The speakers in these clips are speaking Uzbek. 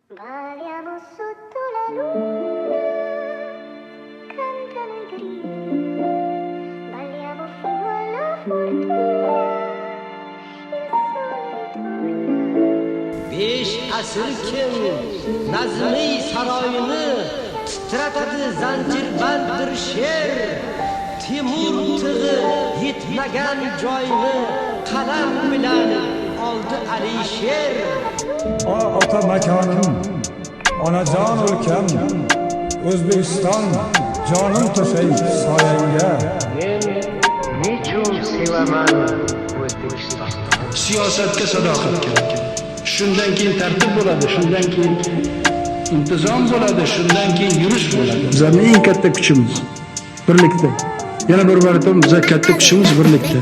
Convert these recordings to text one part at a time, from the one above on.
Balliamo sotto la luna, canta l'allegria, balliamo fino alla fortuna, il sole ritorna. Besh asr kim nazmiy saroyini titratadi zanjirbanddir she'r. Timur tig'i yetmagan joyni qalam bilan oldi Alisher. Ota makonim, onajon o'lkam, O'zbekiston jonim to'shay soyangga. Men nechun sevaman O'zbekiston. Siyosatga sadoqat kerak. Shundan keyin tartib bo'ladi, shundan keyin intizom bo'ladi, shundan keyin yurish bo'ladi. Bizning eng katta kuchimiz birlikda. Yana bir marta bizning katta kuchimiz birlikda.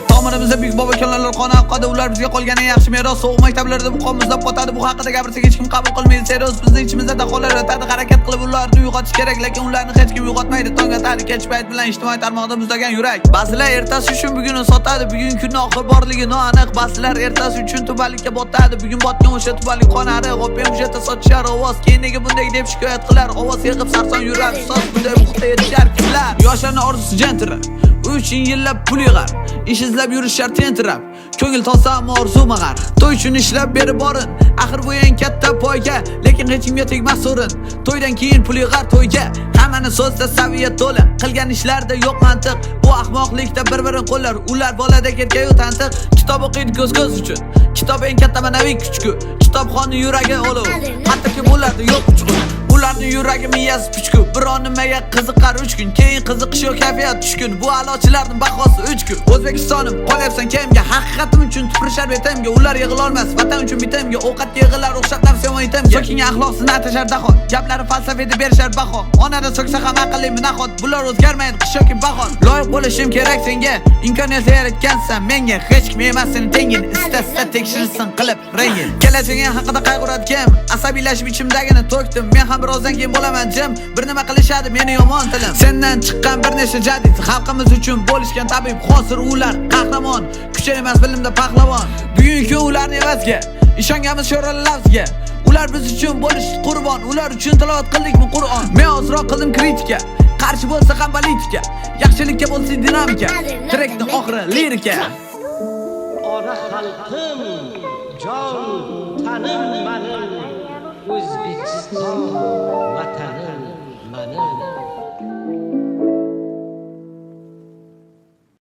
Tomirimizda buyuk bobokalonlar qoni oqadi, ular bizga qolgan eng yaxshi meros. So'g'ik maktablarda muqom muzlab qotadi, bu haqida gapirsak hech kim qabul qilmaydi. Serios bizning ichimizda daholar o'tadi, harakat qilib ularni uyg'otish kerak, lekin ularni hech kim uyg'otmaydi. Tongga tari kech payt bilan ijtimoiy tarmoqda muzlagan yurak. Ba'zilar ertasi uchun bugunni sotadi, bugun kunni oxir borligi noaniq. Ba'zilar ertasi uchun tubanlikka botadi, bugun botgan o'sha tubanlik qonari. O'pem jeta sochar ovoz, keyingi bunday deb shikoyat qilar. Ovoz yig'ib sarson yurar, so'z bunday muhitda yetishar kimlar? Yoshlarning orzusi jentira, 3 yillab pul yig'ar, ish izlab yurishar tentirab, ko'ngil toza ammo orzu mag'ar. To'y uchun ishlab berib borin, axir bu eng katta poyga, lekin hech kimga tegmas o'rin. To'ydan keyin pul yig'ar to'yga, hammani so'zda saviya to'la, qilgan ishlarda yo'q mantiq. Bu ahmoqlikda bir-birini qo'llar, ular boladek erkayu tantiq. Kitob o'qiydi ko'z uchun, kitob eng katta ma'naviy kuchku, kitobxonning yuragi olov, hattoki bo'lardi yo'q kuchku. Ularning yuragi miyasi puchku, biron nimaga qiziqar 3 kun, keyin qiziqish yo'q, kayfiyat tushkun. Bu a'lochilarning bahosi 3 kun. O'zbekistonim, qolyapsan kemga, haqiqatim uchun tupurishar betimga. Ular yig'ila olmas, vatan uchun bitimga, ovqat yig'ilar o'xshatlar sevon itimga. So'kinga axloqsini atashar dahot, gaplari falsafada berishar baho. Onada so'ksa ham aqlli minahot, bular o'zgarmaydi qish yoki bahor. Loyiq bo'lishim kerak senga, imkoniyat yaratgansan menga, hech kim emas seni tengin, istasa tekshirsin qilib rengin. Kelajaging haqida qayg'uradi kim? Asabiylashib ichimdagini to'kdim, men ham birozdan keyin bo'laman jim. Bir nima qilishadi meni yomon tilim. Sendan chiqqan bir nechta jadid, xalqimiz uchun bo'lishgan tabib, hozir ular qahramon, kuch emas bilimda pahlavon. Bugungi ularni evaziga ishonganmiz sho'rlar lafziga. Ular biz uchun bo'lish qurbon, ular uchun tilovat qildikmi Qur'on. Men ozroq qildim kritika, qarshi bo'lsa ham politika, yaxshilikka bo'lsa dinamika, trekning oxiri lirika. Ona xalqim, jon tanim mening, O'zbekiston vatanim mening.